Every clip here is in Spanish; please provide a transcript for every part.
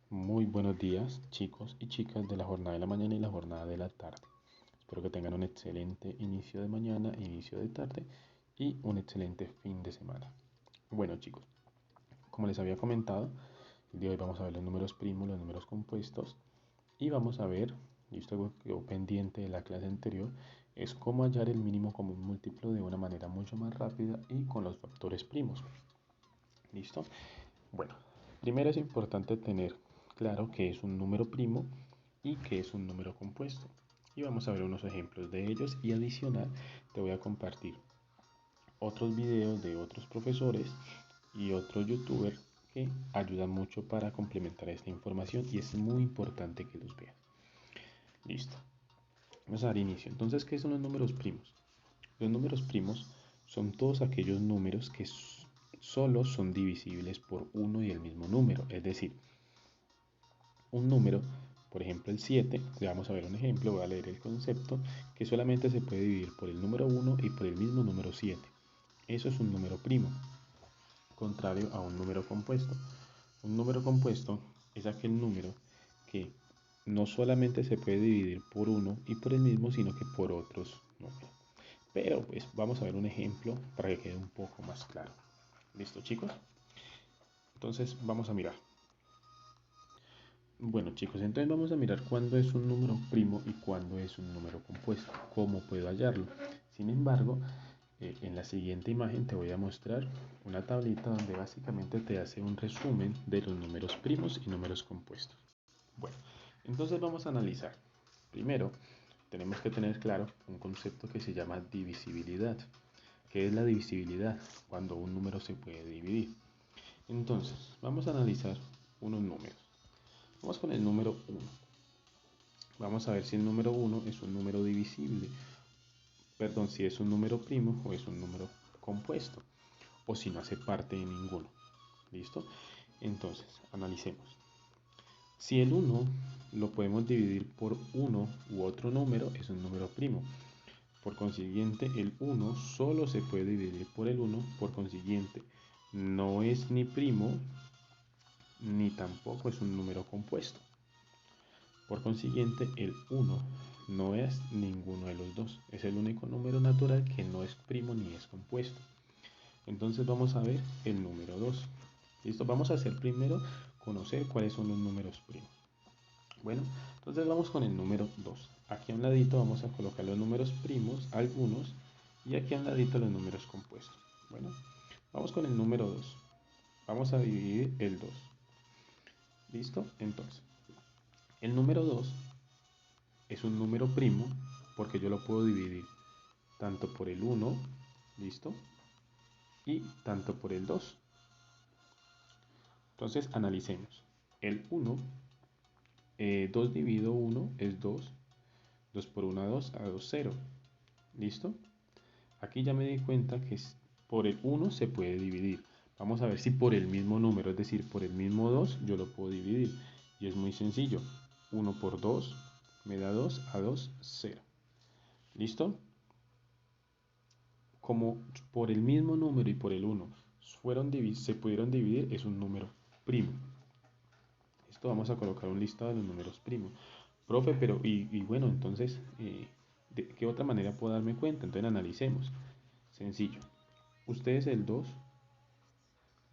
Muy buenos días, chicos y chicas de la jornada de la mañana y la jornada de la tarde. Espero que tengan un excelente inicio de mañana, inicio de tarde y un excelente fin de semana. Bueno, chicos, como les había comentado, el día de hoy vamos a ver los números primos, los números compuestos y vamos a ver, y esto quedó pendiente de la clase anterior, es cómo hallar el mínimo común múltiplo de una manera mucho más rápida y con los factores primos. ¿Listo? Bueno, primero es importante tener claro qué es un número primo y qué es un número compuesto. Y vamos a ver unos ejemplos de ellos y adicional te voy a compartir otros videos de otros profesores y otros youtubers que ayudan mucho para complementar esta información y es muy importante que los veas. Listo. Vamos a dar inicio. Entonces, ¿qué son los números primos? Los números primos son todos aquellos números que solo son divisibles por uno y el mismo número. Es decir, un número, por ejemplo el 7, le vamos a ver un ejemplo, voy a leer el concepto, que solamente se puede dividir por el número 1 y por el mismo número 7. Eso es un número primo, contrario a un número compuesto. Un número compuesto es aquel número que no solamente se puede dividir por uno y por el mismo, sino que por otros números. Pero pues vamos a ver un ejemplo para que quede un poco más claro. ¿Listo, chicos? Entonces vamos a mirar. Bueno, chicos, entonces vamos a mirar cuándo es un número primo y cuándo es un número compuesto. ¿Cómo puedo hallarlo? Sin embargo, en la siguiente imagen te voy a mostrar una tablita donde básicamente te hace un resumen de los números primos y números compuestos. Bueno, entonces vamos a analizar. Primero, tenemos que tener claro un concepto que se llama divisibilidad. ¿Qué es la divisibilidad? Cuando un número se puede dividir. Entonces, vamos a analizar unos números. Vamos con el número 1. Vamos a ver si el número 1 es un número divisible. Perdón, si es un número primo o es un número compuesto. O si no hace parte de ninguno. ¿Listo? Entonces, analicemos. Si el 1 lo podemos dividir por 1 u otro número, es un número primo. Por consiguiente, el 1 solo se puede dividir por el 1. Por consiguiente, no es ni primo ni tampoco es un número compuesto. Por consiguiente, el 1 no es ninguno de los dos. Es el único número natural que no es primo ni es compuesto. Entonces vamos a ver el número 2. ¿Listo? Vamos a hacer primero conocer cuáles son los números primos. Bueno, entonces vamos con el número 2. Aquí a un ladito vamos a colocar los números primos, algunos, y aquí a un ladito los números compuestos. Bueno, vamos con el número 2. Vamos a dividir el 2. ¿Listo? Entonces, el número 2 es un número primo porque yo lo puedo dividir tanto por el 1, ¿listo? Y tanto por el 2. Entonces analicemos. El 1, 2 dividido 1 es 2, 2 por 1 2, a 2 0, ¿listo? Aquí ya me di cuenta que por el 1 se puede dividir. Vamos a ver si por el mismo número, es decir, por el mismo 2, yo lo puedo dividir. Y es muy sencillo. 1 por 2 me da 2, a 2, 0. ¿Listo? Como por el mismo número y por el 1 se pudieron dividir, es un número primo. Esto vamos a colocar un listado de los números primos. Profe, pero y bueno, entonces, ¿de qué otra manera puedo darme cuenta? Entonces analicemos. Sencillo. ¿Ustedes el 2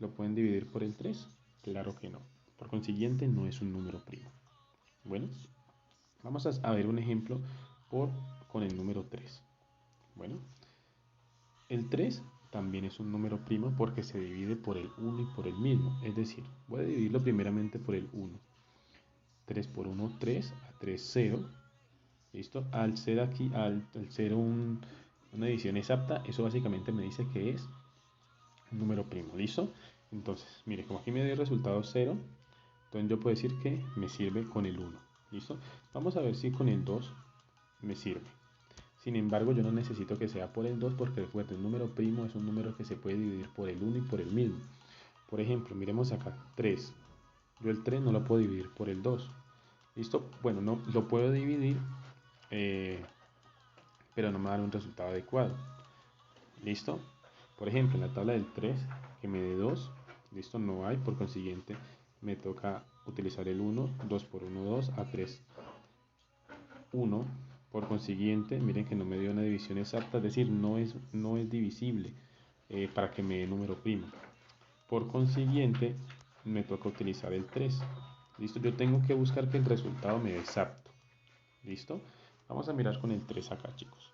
lo pueden dividir por el 3? Claro que no. Por consiguiente, no es un número primo. Bueno, vamos a ver un ejemplo con el número 3. Bueno, el 3 también es un número primo porque se divide por el 1 y por el mismo. Es decir, voy a dividirlo primeramente por el 1. 3 por 1, 3, a 3, 0. ¿Listo? Al ser aquí, al ser una división exacta, eso básicamente me dice que es un número primo. ¿Listo? Entonces, mire, como aquí me dio el resultado 0, entonces yo puedo decir que me sirve con el 1. ¿Listo? Vamos a ver si con el 2 me sirve. Sin embargo, yo no necesito que sea por el 2 porque recuerden, un número primo es un número que se puede dividir por el 1 y por el mismo. Por ejemplo, miremos acá, 3. Yo el 3 no lo puedo dividir por el 2. ¿Listo? Bueno, no lo puedo dividir, eh, pero no me da un resultado adecuado. ¿Listo? Por ejemplo, en la tabla del 3, que me dé 2, ¿listo? No hay, por consiguiente, me toca utilizar el 1, 2 por 1, 2, A3, 1. Por consiguiente, miren que no me dio una división exacta, es decir, no es divisible para que me dé número primo. Por consiguiente, me toca utilizar el 3. ¿Listo? Yo tengo que buscar que el resultado me dé exacto. ¿Listo? Vamos a mirar con el 3 acá, chicos.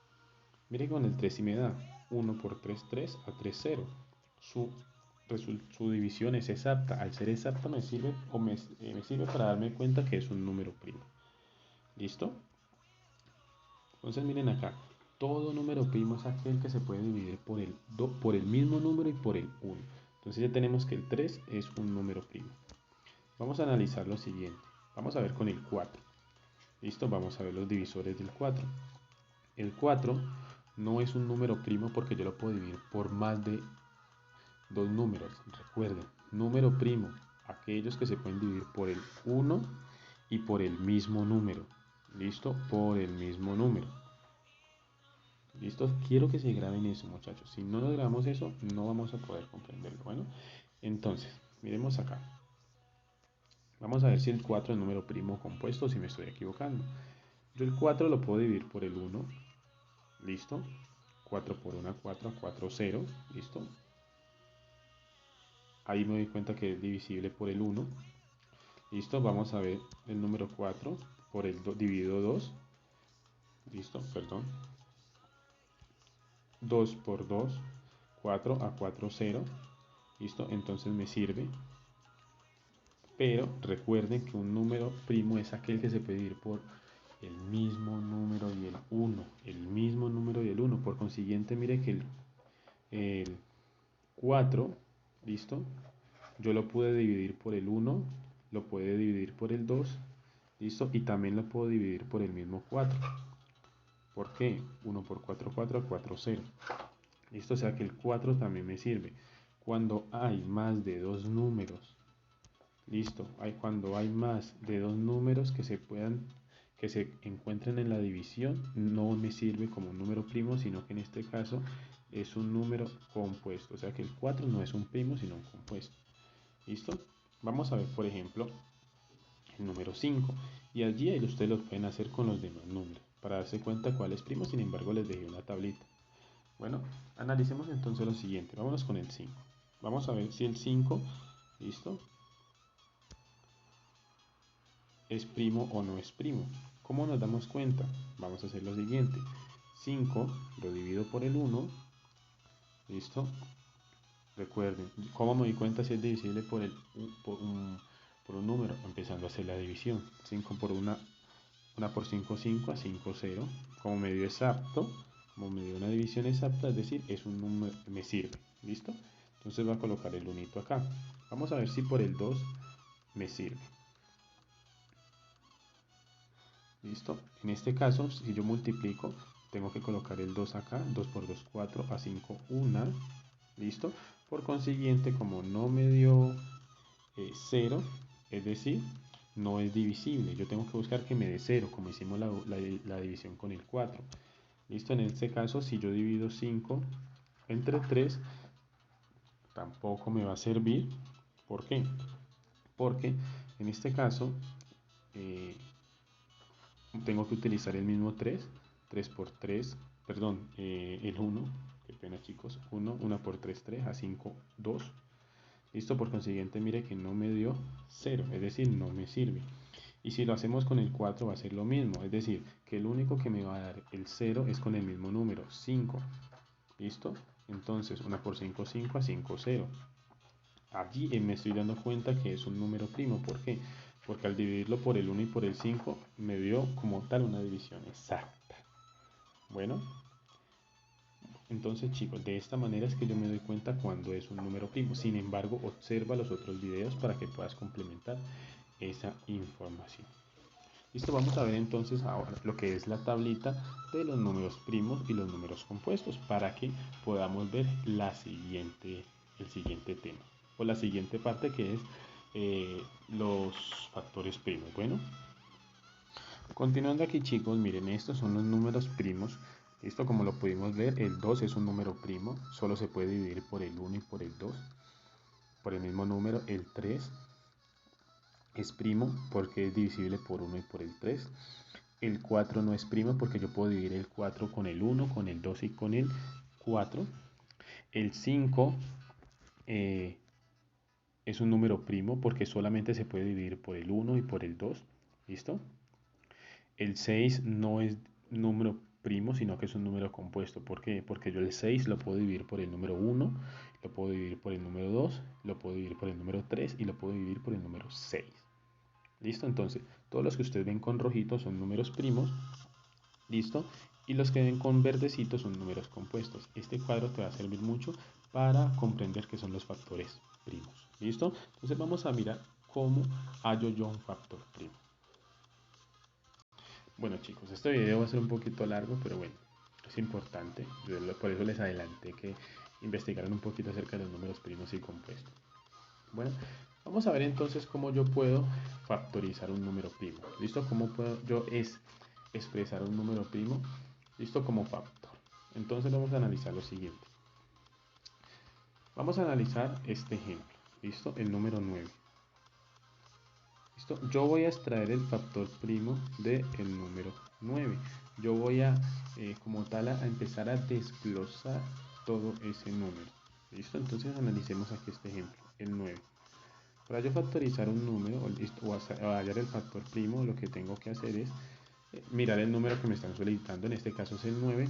Miren con el 3 si me da 1 por 3, 3, a 3, 0. Su división es exacta. Al ser exacta me sirve para darme cuenta que es un número primo. ¿Listo? Entonces miren acá, todo número primo es aquel que se puede dividir por el mismo número y por el 1. Entonces ya tenemos que el 3 es un número primo. Vamos a analizar lo siguiente. Vamos a ver con el 4. ¿Listo? Vamos a ver los divisores del 4. El 4 no es un número primo porque yo lo puedo dividir por más de dos números. Recuerden, número primo, aquellos que se pueden dividir por el 1 y por el mismo número. ¿Listo? Por el mismo número. ¿Listo? Quiero que se graben eso, muchachos. Si no nos grabamos eso, no vamos a poder comprenderlo. Bueno, entonces, miremos acá. Vamos a ver si el 4 es número primo compuesto o si me estoy equivocando. Yo el 4 lo puedo dividir por el 1. ¿Listo? 4 por 1, 4, 4, 0. ¿Listo? Ahí me doy cuenta que es divisible por el 1. ¿Listo? Vamos a ver el número 4 por el dividido 2. ¿Listo? Perdón. 2 por 2, 4 a 4, 0. ¿Listo? Entonces me sirve. Pero recuerden que un número primo es aquel que se puede dividir por el mismo número y el 1. El mismo número y el 1. Por consiguiente, mire que el 4, ¿listo? Yo lo pude dividir por el 1, lo puede dividir por el 2, ¿listo? Y también lo puedo dividir por el mismo 4. ¿Por qué? 1 por 4, 4, 4, 0. ¿Listo? O sea que el 4 también me sirve. Cuando hay más de dos números, ¿listo? Cuando hay más de dos números que se encuentren en la división, no me sirve como un número primo, sino que en este caso es un número compuesto. O sea que el 4 no es un primo, sino un compuesto. ¿Listo? Vamos a ver, por ejemplo, el número 5. Y allí ustedes lo pueden hacer con los demás números. Para darse cuenta cuál es primo, sin embargo, les dejé una tablita. Bueno, analicemos entonces lo siguiente. Vámonos con el 5. Vamos a ver si el 5, ¿listo?, es primo o no es primo. ¿Cómo nos damos cuenta? Vamos a hacer lo siguiente. 5 lo divido por el 1. ¿Listo? Recuerden, ¿cómo me doy cuenta si es divisible por un número? Empezando a hacer la división. 5 por 1 por 5, 5, a 5, 0. Como me dio exacto, como me dio una división exacta, es decir, es un número, me sirve. ¿Listo? Entonces voy a colocar el unito acá. Vamos a ver si por el 2 me sirve. ¿Listo? En este caso, si yo multiplico, tengo que colocar el 2 acá. 2 por 2, 4, a 5, 1. ¿Listo? Por consiguiente, como no me dio 0, es decir, no es divisible. Yo tengo que buscar que me dé 0, como hicimos la división con el 4. ¿Listo? En este caso, si yo divido 5 entre 3, tampoco me va a servir. ¿Por qué? Porque en este caso tengo que utilizar el mismo 3. 3 por 3, perdón, el 1. Qué pena, chicos. 1, 1 por 3, 3, a 5, 2. Listo, por consiguiente, mire que no me dio 0, es decir, no me sirve. Y si lo hacemos con el 4 va a ser lo mismo, es decir, que el único que me va a dar el 0 es con el mismo número, 5. ¿Listo? Entonces, 1 por 5, 5, a 5, 0. Allí me estoy dando cuenta que es un número primo. ¿Por qué? Porque al dividirlo por el 1 y por el 5 me dio como tal una división exacta. Bueno, entonces, chicos, de esta manera es que yo me doy cuenta cuando es un número primo. Sin embargo, observa los otros videos para que puedas complementar esa información. Listo, vamos a ver entonces ahora lo que es la tablita de los números primos y los números compuestos para que podamos ver el siguiente tema o la siguiente parte, que es los factores primos. Bueno, continuando aquí, chicos, miren, estos son los números primos. Esto, como lo pudimos ver, el 2 es un número primo, solo se puede dividir por el 1 y por el 2, por el mismo número. El 3 es primo porque es divisible por 1 y por el 3. El 4 no es primo porque yo puedo dividir el 4 con el 1, con el 2 y con el 4. El 5 es un número primo porque solamente se puede dividir por el 1 y por el 2. ¿Listo? El 6 no es número primo, sino que es un número compuesto. ¿Por qué? Porque yo el 6 lo puedo dividir por el número 1, lo puedo dividir por el número 2, lo puedo dividir por el número 3 y lo puedo dividir por el número 6. ¿Listo? Entonces, todos los que ustedes ven con rojito son números primos. ¿Listo? Y los que ven con verdecitos son números compuestos. Este cuadro te va a servir mucho para comprender qué son los factores primos. ¿Listo? Entonces vamos a mirar cómo hallo yo un factor primo. Bueno chicos, este video va a ser un poquito largo, pero bueno, es importante. Por eso les adelanté que investigaran un poquito acerca de los números primos y compuestos. Bueno, vamos a ver entonces cómo yo puedo factorizar un número primo. ¿Listo? ¿Cómo puedo yo expresar un número primo? ¿Listo? Como factor. Entonces vamos a analizar lo siguiente. Vamos a analizar este ejemplo. ¿Listo? El número 9. ¿Listo? Yo voy a extraer el factor primo del número 9. Yo voy a, como tal, a empezar a desglosar todo ese número. ¿Listo? Entonces analicemos aquí este ejemplo, el 9. Para yo factorizar un número o hallar el factor primo, lo que tengo que hacer es mirar el número que me están solicitando. En este caso es el 9.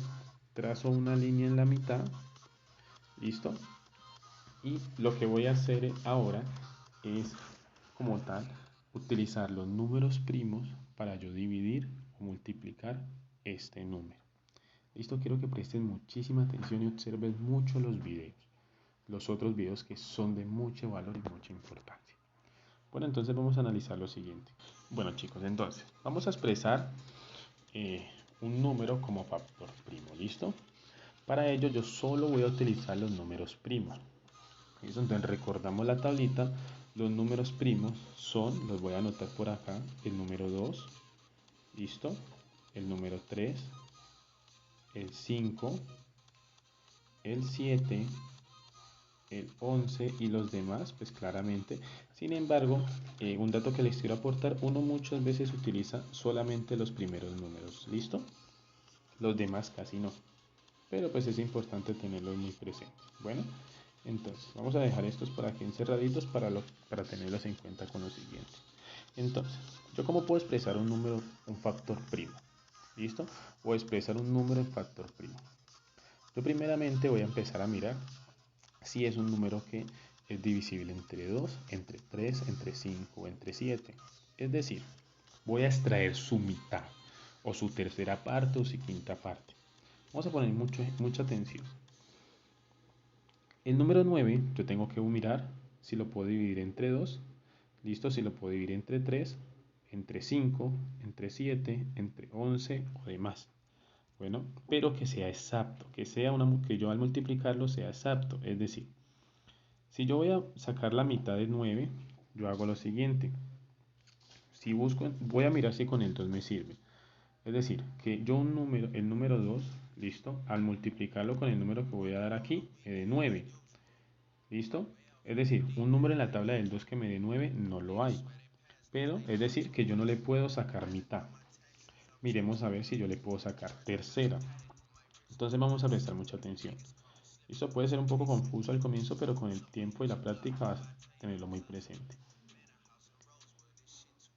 Trazo una línea en la mitad. ¿Listo? Y lo que voy a hacer ahora es, como tal, utilizar los números primos para yo dividir o multiplicar este número. ¿Listo? Quiero que presten muchísima atención y observen mucho los otros videos que son de mucho valor y mucha importancia. Bueno, entonces vamos a analizar lo siguiente. Bueno chicos, entonces vamos a expresar un número como factor primo, ¿listo? Para ello yo solo voy a utilizar los números primos. ¿Listo? Entonces recordamos la tablita. Los números primos son, los voy a anotar por acá, el número 2, ¿listo? El número 3, el 5, el 7, el 11 y los demás, pues claramente. Sin embargo, un dato que les quiero aportar, uno muchas veces utiliza solamente los primeros números, ¿listo? Los demás casi no, pero pues es importante tenerlos muy presentes. Bueno, entonces vamos a dejar estos por aquí encerraditos para tenerlos en cuenta con lo siguiente. Entonces, ¿yo cómo puedo expresar un número, un factor primo? ¿Listo? O expresar un número en factor primo. Yo primeramente voy a empezar a mirar si es un número que es divisible entre 2, entre 3, entre 5 o entre 7. Es decir, voy a extraer su mitad o su tercera parte o su quinta parte. Vamos a poner mucha atención. El número 9 yo tengo que mirar si lo puedo dividir entre 2, listo, si lo puedo dividir entre 3, entre 5, entre 7, entre 11 o demás. Bueno, pero que sea exacto, que yo al multiplicarlo sea exacto, es decir, si yo voy a sacar la mitad de 9, yo hago lo siguiente. Si busco, voy a mirar si con el 2 me sirve. Es decir, que yo el número 2, listo, al multiplicarlo con el número que voy a dar aquí, me dé 9. ¿Listo? Es decir, un número en la tabla del 2 que me dé 9 no lo hay. Pero es decir que yo no le puedo sacar mitad. Miremos a ver si yo le puedo sacar tercera. Entonces vamos a prestar mucha atención. Esto puede ser un poco confuso al comienzo, pero con el tiempo y la práctica vas a tenerlo muy presente.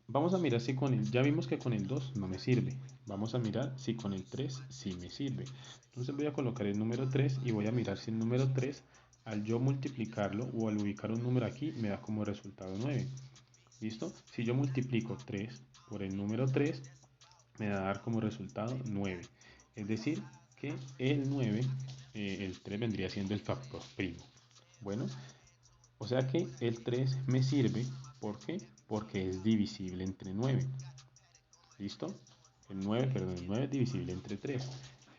Vamos a mirar si con el, ya vimos que con el 2 no me sirve. Vamos a mirar si con el 3 sí me sirve. Entonces voy a colocar el número 3 y voy a mirar si el número 3, al yo multiplicarlo o al ubicar un número aquí, me da como resultado 9. ¿Listo? Si yo multiplico 3 por el número 3, me va a dar como resultado 9. Es decir, que el 9, el 3 vendría siendo el factor primo. Bueno, o sea que el 3 me sirve, ¿por qué? Porque es divisible entre 9. ¿Listo? El 9 es divisible entre 3.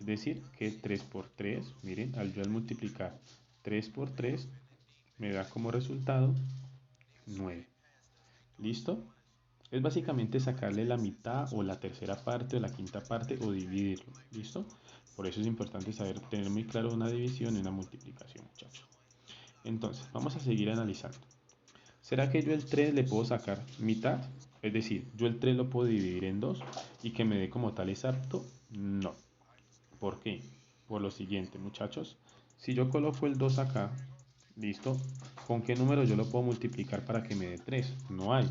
Es decir, que 3 por 3, miren, al multiplicar 3 por 3, me da como resultado 9. ¿Listo? Es básicamente sacarle la mitad o la tercera parte o la quinta parte o dividirlo. ¿Listo? Por eso es importante saber tener muy claro una división y una multiplicación, muchachos. Entonces, vamos a seguir analizando. ¿Será que yo el 3 le puedo sacar mitad? Es decir, yo el 3 lo puedo dividir en 2 y que me dé como tal exacto. No. ¿Por qué? Por lo siguiente, muchachos. Si yo coloco el 2 acá, listo, ¿con qué número yo lo puedo multiplicar para que me dé 3? No hay.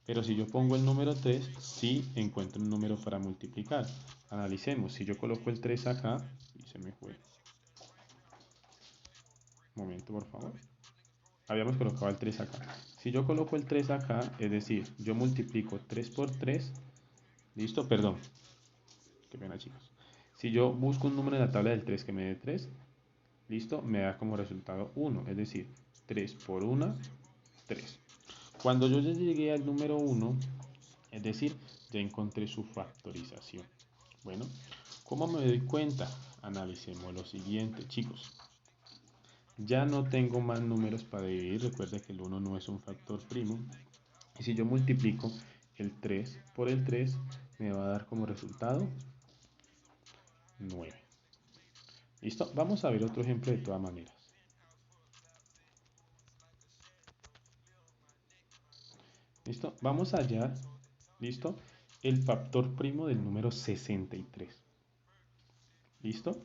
Pero si yo pongo el número 3, sí encuentro un número para multiplicar. Analicemos. Si yo coloco el 3 acá, y se me fue. Un momento, por favor. Habíamos colocado el 3 acá. Si yo coloco el 3 acá, es decir, yo multiplico 3 por 3, listo, perdón, qué pena chicos. Si yo busco un número en la tabla del 3 que me dé 3, listo, me da como resultado 1, es decir, 3 por 1, 3. Cuando yo ya llegué al número 1, es decir, ya encontré su factorización. Bueno, ¿cómo me doy cuenta? Analicemos lo siguiente, chicos. Ya no tengo más números para dividir. Recuerda que el 1 no es un factor primo. Y si yo multiplico el 3 por el 3, me va a dar como resultado 9. ¿Listo? Vamos a ver otro ejemplo de todas maneras. ¿Listo? Vamos a hallar, ¿listo? El factor primo del número 63. ¿Listo?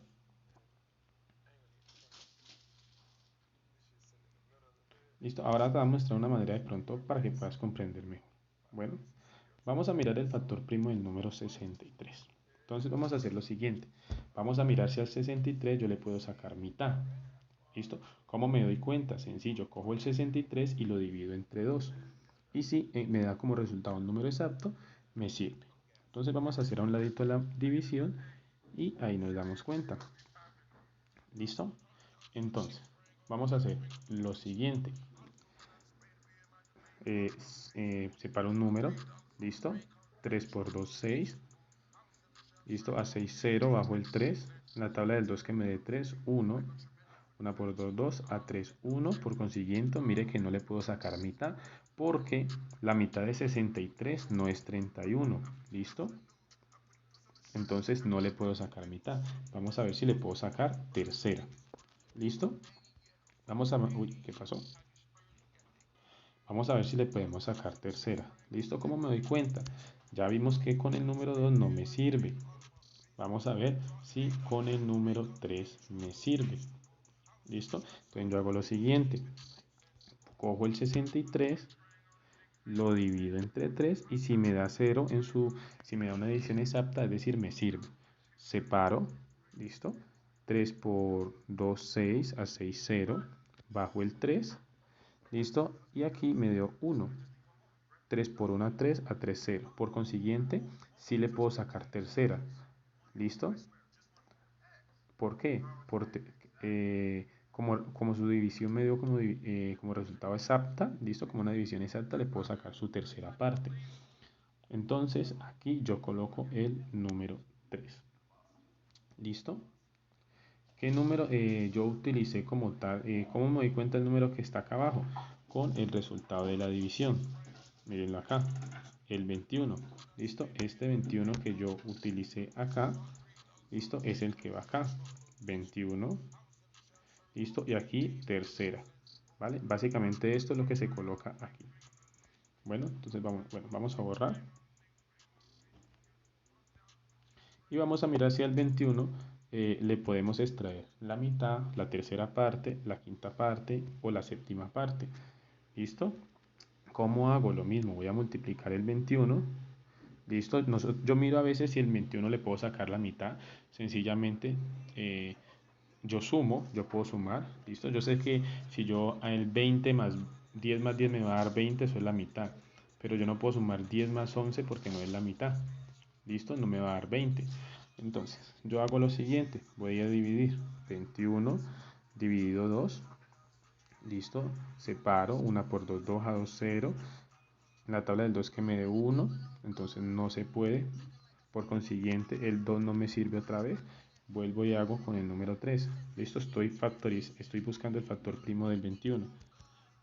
¿Listo? Ahora te voy a mostrar una manera de pronto para que puedas comprender mejor. Bueno, vamos a mirar el factor primo del número 63. Entonces vamos a hacer lo siguiente. Vamos a mirar si al 63 yo le puedo sacar mitad. ¿Listo? ¿Cómo me doy cuenta? Sencillo, cojo el 63 y lo divido entre 2. Y si me da como resultado un número exacto, me sirve. Entonces vamos a hacer a un ladito la división y ahí nos damos cuenta. ¿Listo? Entonces, vamos a hacer lo siguiente. Separo un número. ¿Listo? 3 por 2, 6. ¿Listo? A 6, 0, bajo el 3. En la tabla del 2 que me dé 3, 1. 1 por 2, 2, a 3, 1. Por consiguiente, mire que no le puedo sacar mitad porque la mitad de 63 no es 31. ¿Listo? Entonces no le puedo sacar mitad. Vamos a ver si le puedo sacar tercera. ¿Listo? Vamos a... Uy, ¿qué pasó? Vamos a ver si le podemos sacar tercera. ¿Listo? ¿Cómo me doy cuenta? Ya vimos que con el número 2 no me sirve. Vamos a ver si con el número 3 me sirve. ¿Listo? Entonces yo hago lo siguiente. Cojo el 63, lo divido entre 3 y si me da 0 si me da una división exacta, es decir, me sirve. Separo, ¿listo? 3 por 2, 6, a 6, 0, bajo el 3, ¿listo? Y aquí me dio 1. 3 por 1, 3, a 3, 0. Por consiguiente, sí le puedo sacar tercera. ¿Listo? ¿Por qué? Porque como su división me dio como resultado exacta, ¿listo? Como una división exacta, le puedo sacar su tercera parte. Entonces, aquí yo coloco el número 3. ¿Listo? ¿Qué número yo utilicé como tal? ¿Cómo me doy cuenta el número que está acá abajo? Con el resultado de la división. Mírenlo acá, el 21. ¿Listo? Este 21 que yo utilicé acá, ¿listo? Es el que va acá. 21. ¿Listo? Y aquí tercera. ¿Vale? Básicamente esto es lo que se coloca aquí. Bueno, entonces vamos a borrar. Y vamos a mirar si al 21 le podemos extraer la mitad, la tercera parte, la quinta parte o la séptima parte. ¿Listo? ¿Cómo hago? Lo mismo, voy a multiplicar el 21. ¿Listo? Yo miro a veces si el 21 le puedo sacar la mitad. Sencillamente yo sumo, yo puedo sumar. ¿Listo? Yo sé que si yo el 20 más 10 me va a dar 20, eso es la mitad. Pero yo no puedo sumar 10 más 11 porque no es la mitad. ¿Listo? No me va a dar 20. Entonces, yo hago lo siguiente. Voy a dividir 21 dividido 2. ¿Listo? Separo 1 por 2, 2 a 2, 0. En la tabla del 2 que me dé 1. Entonces no se puede. Por consiguiente, el 2 no me sirve otra vez. Vuelvo y hago con el número 3. ¿Listo? Estoy buscando el factor primo del 21.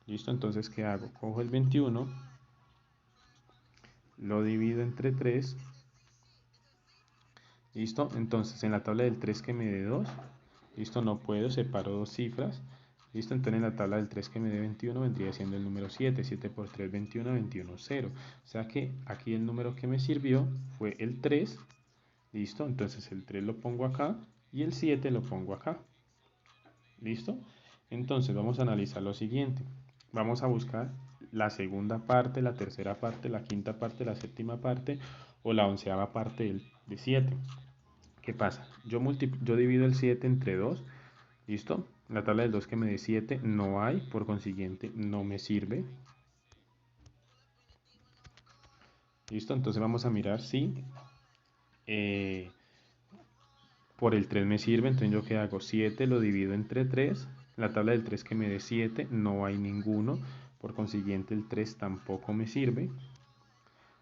¿Listo? Entonces, ¿qué hago? Cojo el 21. Lo divido entre 3. ¿Listo? Entonces en la tabla del 3 que me dé 2, listo, no puedo, separo dos cifras, ¿Listo? Entonces en la tabla del 3 que me dé 21 vendría siendo el número 7. 7 por 3, 21, 21, 0. O sea que aquí el número que me sirvió fue el 3. ¿Listo? Entonces el 3 lo pongo acá y el 7 lo pongo acá. ¿Listo? Entonces vamos a analizar lo siguiente. Vamos a buscar la segunda parte, la tercera parte, la quinta parte, la séptima parte o la onceava parte de 7. ¿Qué pasa? Yo divido el 7 entre 2. ¿Listo? La tabla del 2 que me dé 7 no hay, por consiguiente no me sirve. ¿Listo? Entonces vamos a mirar si por el 3 me sirve. Entonces yo qué hago, 7 lo divido entre 3. La tabla del 3 que me dé 7 no hay ninguno, por consiguiente el 3 tampoco me sirve.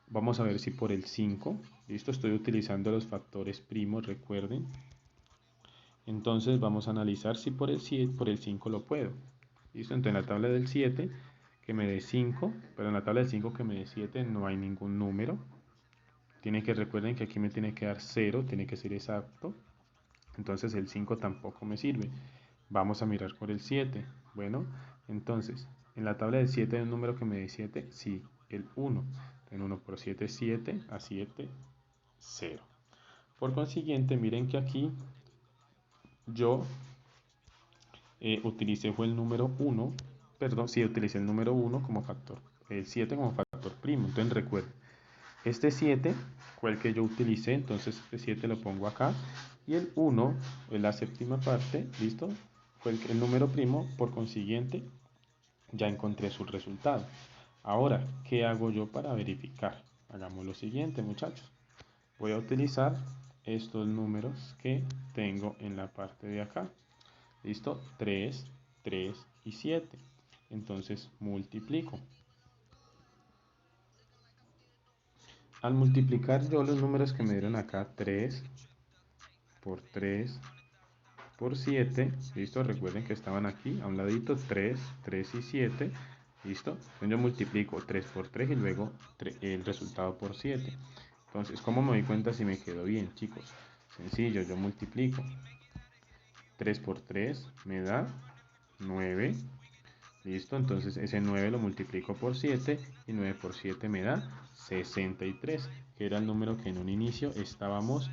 Vamos a ver si por el 5, ¿listo? Estoy utilizando los factores primos, recuerden. Entonces vamos a analizar si por el 5 lo puedo. ¿Listo? Entonces en la tabla del 7 que me dé 5, pero en la tabla del 5 que me dé 7 no hay ningún número. Recuerden que aquí me tiene que dar 0, tiene que ser exacto. Entonces el 5 tampoco me sirve. Vamos a mirar por el 7. Bueno, entonces en la tabla del 7 hay un número que me dé 7, sí, el 1. En 1 por 7 es 7, a 7, 0. Por consiguiente, miren que aquí yo utilicé fue el número 1, perdón, sí, utilicé el número 1 como factor, el 7 como factor primo. Entonces recuerden, este 7 fue el que yo utilicé, entonces este 7 lo pongo acá, y el 1 es la séptima parte, ¿listo? Fue el número primo, por consiguiente, ya encontré su resultado. Ahora, ¿qué hago yo para verificar? Hagamos lo siguiente, muchachos. Voy a utilizar estos números que tengo en la parte de acá. ¿Listo? 3, 3 y 7. Entonces multiplico. Al multiplicar yo los números que me dieron acá, 3 por 3 por 7, ¿listo? Recuerden que estaban aquí a un ladito, 3, 3 y 7, ¿listo? Entonces yo multiplico 3 por 3 y luego el resultado por 7. Entonces, ¿cómo me doy cuenta si me quedó bien, chicos? Sencillo, yo multiplico 3 por 3 me da 9. ¿Listo? Entonces ese 9 lo multiplico por 7 y 9 por 7 me da 63, que era el número que en un inicio estábamos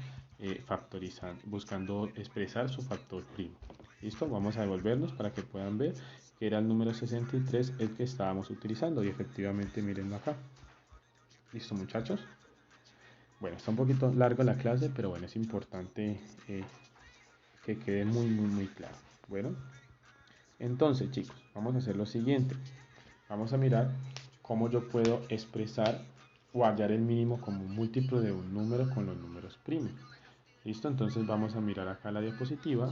factorizando, buscando expresar su factor primo. ¿Listo? Vamos a devolvernos para que puedan ver que era el número 63 el que estábamos utilizando y efectivamente mirenlo acá. ¿Listo, muchachos? Bueno, está un poquito larga la clase, pero bueno, es importante que quede muy claro. Bueno, entonces chicos, vamos a hacer lo siguiente. Vamos a mirar cómo yo puedo expresar o hallar el mínimo como un múltiplo de un número con los números primos. ¿Listo? Entonces vamos a mirar acá la diapositiva.